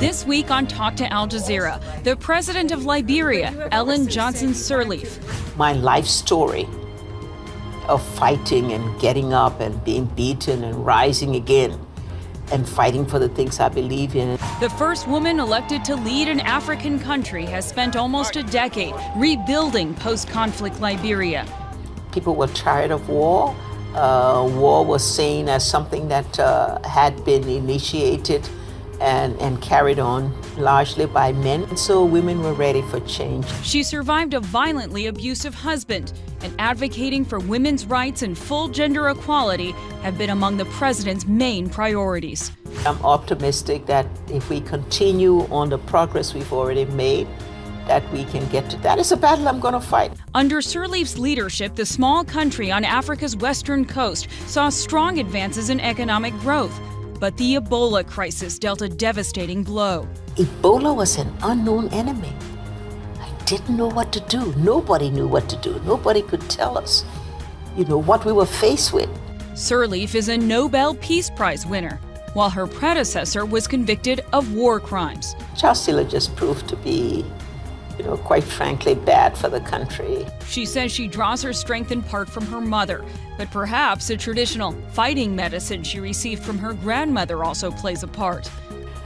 This week on Talk to Al Jazeera, the president of Liberia, Johnson Sirleaf. My life story of fighting and getting up and being beaten and rising again and fighting for the things I believe in. The first woman elected to lead an African country has spent almost a decade rebuilding post-conflict Liberia. People were tired of war. War was seen as something that had been initiated and carried on largely by men. And so women were ready for change. She survived a violently abusive husband, and advocating for women's rights and full gender equality have been among the president's main priorities. I'm optimistic that if we continue on the progress we've already made, that we can get to that. It's a battle I'm going to fight. Under Sirleaf's leadership, the small country on Africa's western coast saw strong advances in economic growth. But the Ebola crisis dealt a devastating blow. Ebola was an unknown enemy. I didn't know what to do. Nobody knew what to do. Nobody could tell us, what we were faced with. Sirleaf is a Nobel Peace Prize winner, while her predecessor was convicted of war crimes. Jazeera just proved to be, quite frankly, bad for the country. She says she draws her strength in part from her mother, but perhaps a traditional fighting medicine she received from her grandmother also plays a part.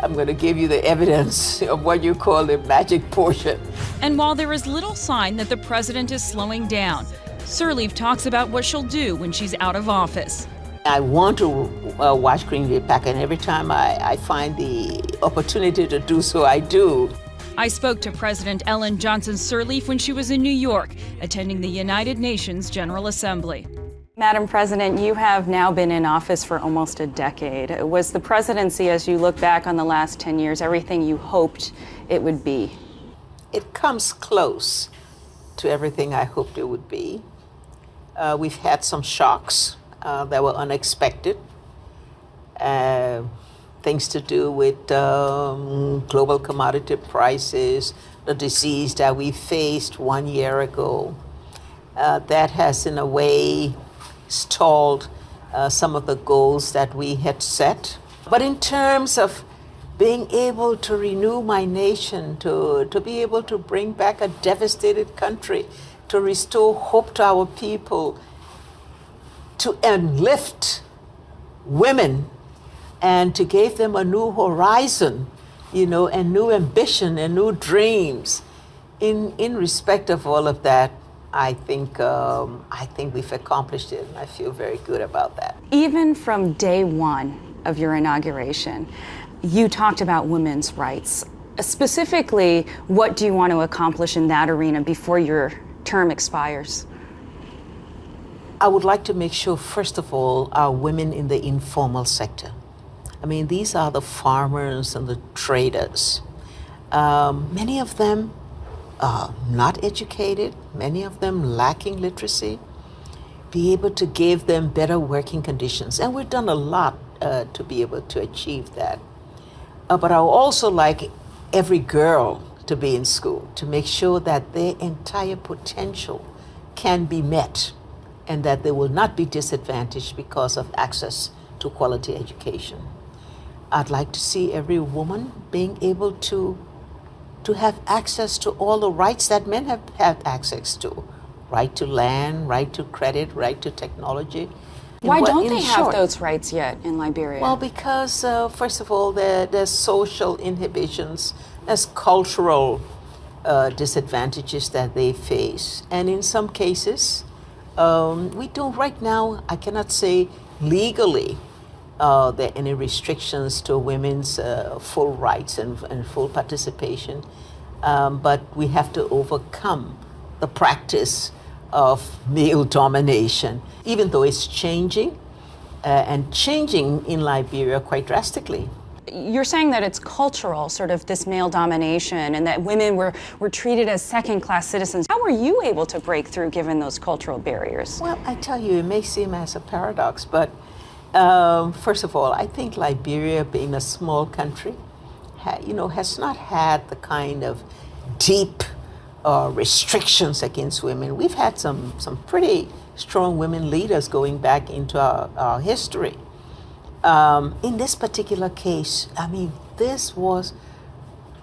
I'm going to give you the evidence of what you call the magic portion. And while there is little sign that the president is slowing down, Sirleaf talks about what she'll do when she's out of office. I want to watch Green Bay Packer, and every time I find the opportunity to do so, I do. I spoke to President Johnson Sirleaf when she was in New York, attending the United Nations General Assembly. Madam President, you have now been in office for almost a decade. Was the presidency, as you look back on the last 10 years, everything you hoped it would be? It comes close to everything I hoped it would be. We've had some shocks that were unexpected. Things to do with global commodity prices, the disease that we faced 1 year ago. That has, in a way, stalled some of the goals that we had set. But in terms of being able to renew my nation, to be able to bring back a devastated country, to restore hope to our people, to enlift women, and to give them a new horizon, and new ambition and new dreams. In respect of all of that, I think we've accomplished it, and I feel very good about that. Even from day one of your inauguration, you talked about women's rights. Specifically, what do you want to accomplish in that arena before your term expires? I would like to make sure, first of all, our women in the informal sector. These are the farmers and the traders. Many of them are not educated, many of them lacking literacy. Be able to give them better working conditions. And we've done a lot to be able to achieve that. But I would also like every girl to be in school, to make sure that their entire potential can be met and that they will not be disadvantaged because of access to quality education. I'd like to see every woman being able to have access to all the rights that men have had access to. Right to land, right to credit, right to technology. Why don't they have those rights yet in Liberia? Well, because first of all, there's social inhibitions, there's cultural disadvantages that they face. And in some cases, we don't right now, I cannot say legally, there are any restrictions to women's full rights and full participation. But we have to overcome the practice of male domination, even though it's changing and changing in Liberia quite drastically. You're saying that it's cultural, sort of this male domination, and that women were treated as second-class citizens. How were you able to break through given those cultural barriers? Well, I tell you, it may seem as a paradox, but first of all, I think Liberia, being a small country, has not had the kind of deep restrictions against women. We've had some pretty strong women leaders going back into our history. In this particular case, this was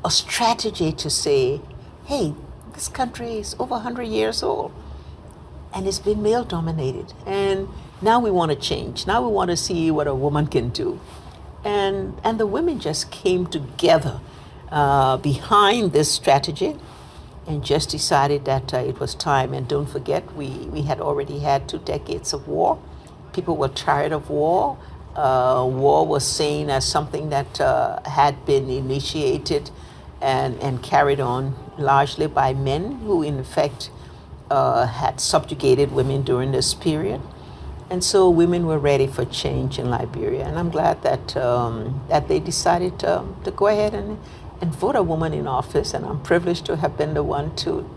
a strategy to say, hey, this country is over 100 years old and it's been male dominated. And now we want to change. Now we want to see what a woman can do. And the women just came together behind this strategy and just decided that it was time. And don't forget, we had already had 2 decades of war. People were tired of war. War was seen as something that had been initiated and carried on largely by men who, in effect, had subjugated women during this period. And so women were ready for change in Liberia. And I'm glad that that they decided to go ahead and vote a woman in office. And I'm privileged to have been the one to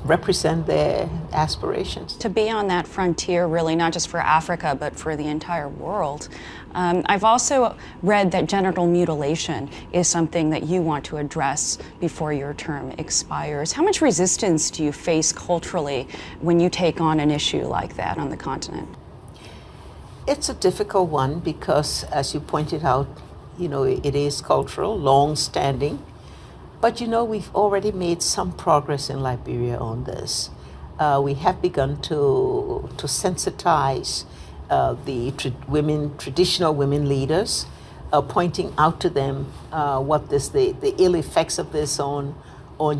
represent their aspirations. To be on that frontier, really, not just for Africa, but for the entire world. I've also read that genital mutilation is something that you want to address before your term expires. How much resistance do you face culturally when you take on an issue like that on the continent? It's a difficult one because, as you pointed out, it is cultural, long-standing. But we've already made some progress in Liberia on this. We have begun to sensitize the traditional women leaders, pointing out to them what the ill effects of this on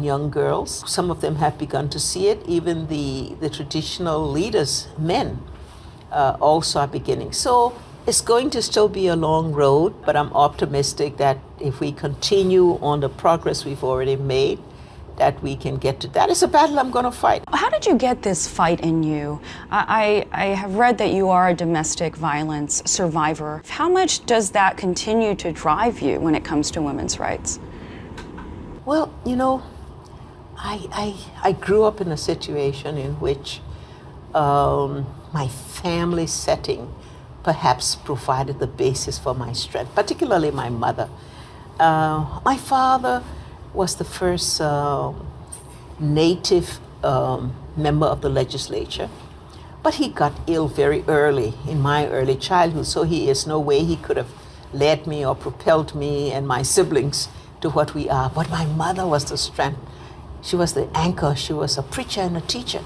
young girls. Some of them have begun to see it. Even the traditional leaders, men, also are beginning. So it's going to still be a long road, but I'm optimistic that if we continue on the progress we've already made, that we can get to that. It's a battle I'm going to fight. How did you get this fight in you? I have read that you are a domestic violence survivor. How much does that continue to drive you when it comes to women's rights? Well, I grew up in a situation in which my family setting perhaps provided the basis for my strength, particularly my mother. My father was the first native member of the legislature, but he got ill very early in my early childhood, so he is no way he could have led me or propelled me and my siblings to what we are. But my mother was the strength. She was the anchor. She was a preacher and a teacher.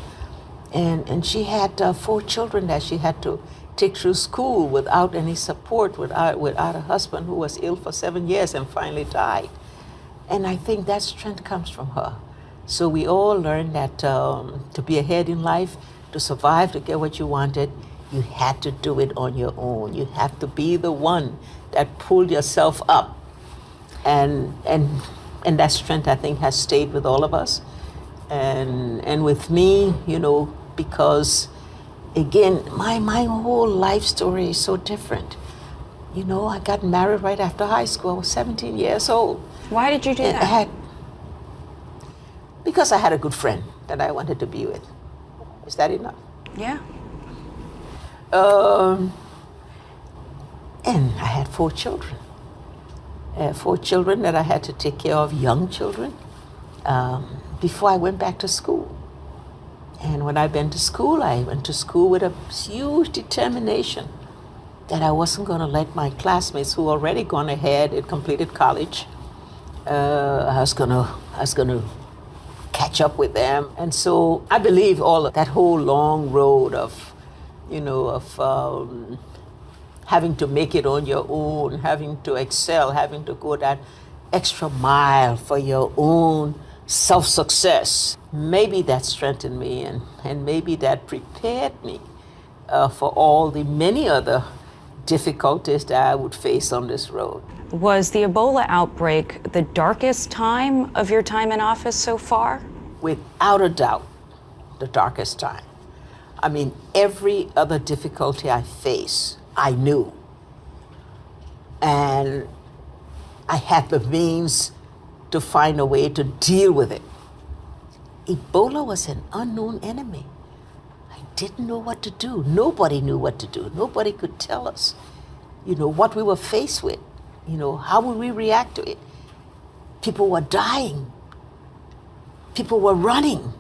And she had 4 children that she had to take through school without any support, without a husband who was ill for 7 years and finally died. And I think that strength comes from her. So we all learned that to be ahead in life, to survive, to get what you wanted, you had to do it on your own. You have to be the one that pulled yourself up. And that strength, I think, has stayed with all of us. And with me, because again, my whole life story is so different. I got married right after high school. I was 17 years old. Why did you do that? Because I had a good friend that I wanted to be with. Is that enough? Yeah. And I had 4 children. 4 children that I had to take care of, young children, before I went back to school. And when I went to school with a huge determination that I wasn't going to let my classmates who already gone ahead and completed college, I was going to catch up with them. And so I believe all of that whole long road of having to make it on your own, having to excel, having to go that extra mile for your own self-success. Maybe that strengthened me and maybe that prepared me for all the many other difficulties that I would face on this road. Was the Ebola outbreak the darkest time of your time in office so far? Without a doubt, the darkest time. I mean, every other difficulty I face, I knew. And I had the means to find a way to deal with it. Ebola was an unknown enemy. I didn't know what to do. Nobody knew what to do. Nobody could tell us, what we were faced with. How would we react to it? People were dying. People were running.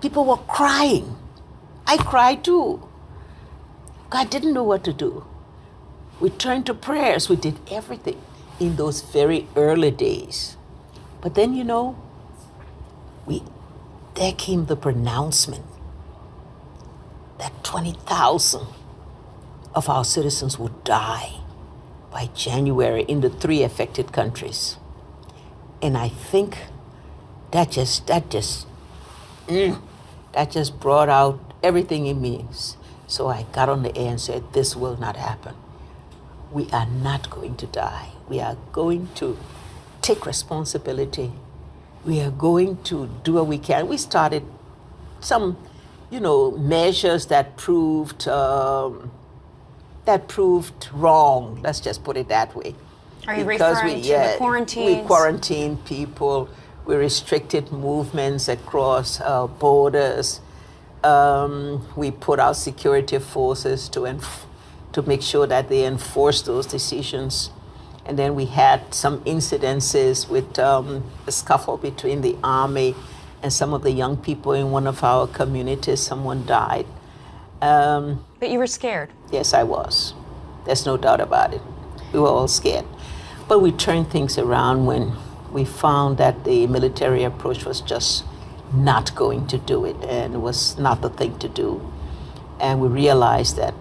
People were crying. I cried too. I didn't know what to do. We turned to prayers. We did everything. in those very early days. But then, there came the pronouncement that 20,000 of our citizens would die by January in the 3 affected countries. And I think that just brought out everything in me. So I got on the air and said, this will not happen. We are not going to die. We are going to take responsibility. We are going to do what we can. We started some, measures that proved wrong. Let's just put it that way. Are you referring to the quarantines? We quarantined people. We restricted movements across borders. We put our security forces to make sure that they enforce those decisions. And then we had some incidences with a scuffle between the army and some of the young people in one of our communities. Someone died. But you were scared. Yes, I was. There's no doubt about it. We were all scared. But we turned things around when we found that the military approach was just not going to do it, and it was not the thing to do. And we realized that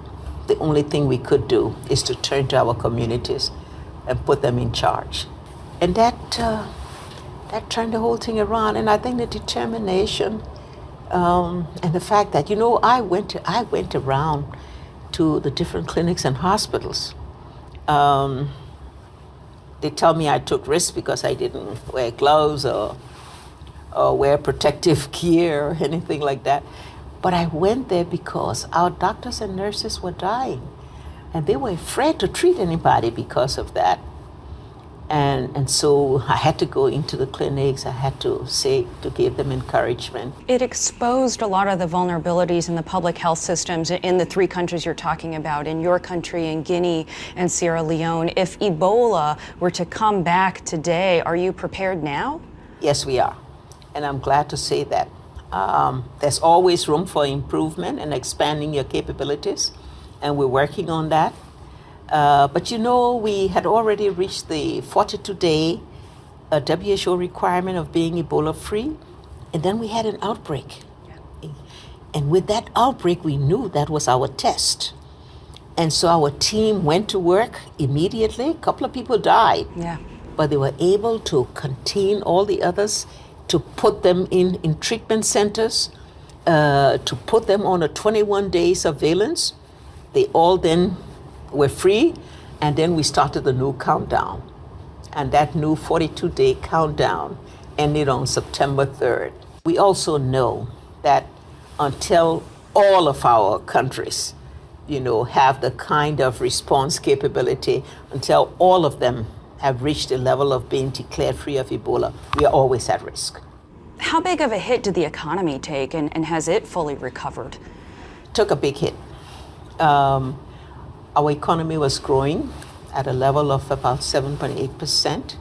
the only thing we could do is to turn to our communities and put them in charge. And that turned the whole thing around. And I think the determination and the fact that, I went around to the different clinics and hospitals. They tell me I took risks because I didn't wear gloves or wear protective gear or anything like that. But I went there because our doctors and nurses were dying, and they were afraid to treat anybody because of that. And so I had to go into the clinics. I had to give them encouragement. It exposed a lot of the vulnerabilities in the public health systems in the 3 countries you're talking about, in your country, in Guinea and Sierra Leone. If Ebola were to come back today, are you prepared now? Yes, we are. And I'm glad to say that. There's always room for improvement and expanding your capabilities, and we're working on that. But we had already reached the 42-day WHO requirement of being Ebola-free, and then we had an outbreak. Yeah. And with that outbreak, we knew that was our test. And so our team went to work immediately. A couple of people died, but they were able to contain all the others, to put them in treatment centers, to put them on a 21-day surveillance. They all then were free, and then we started the new countdown. And that new 42-day countdown ended on September 3rd. We also know that until all of our countries, have the kind of response capability, until all of them have reached a level of being declared free of Ebola, we are always at risk. How big of a hit did the economy take, and has it fully recovered? Took a big hit. Our economy was growing at a level of about 7.8%.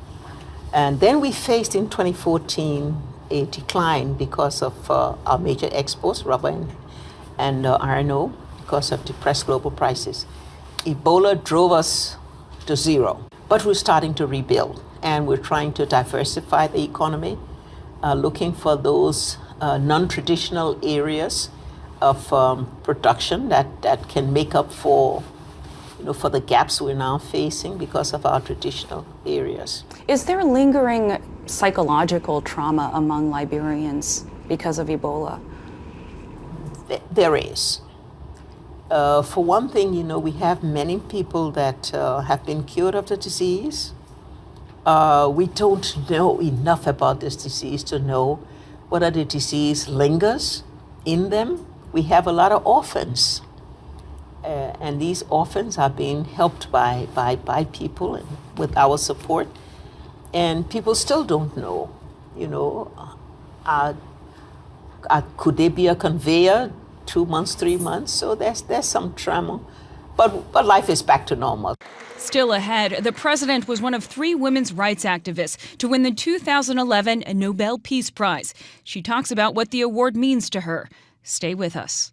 And then we faced in 2014 a decline because of our major exports, rubber and iron ore, because of depressed global prices. Ebola drove us to zero, but we're starting to rebuild, and we're trying to diversify the economy, looking for those non-traditional areas of production that can make up for the gaps we're now facing because of our traditional areas. Is there lingering psychological trauma among Liberians because of Ebola? There is. For one thing, we have many people that have been cured of the disease. We don't know enough about this disease to know whether the disease lingers in them. We have a lot of orphans. And these orphans are being helped by people and with our support. And people still don't know, could they be a conveyor 2 months, 3 months? So there's some trauma, but life is back to normal. Still ahead, the president was one of 3 women's rights activists to win the 2011 Nobel Peace Prize. She talks about what the award means to her. Stay with us.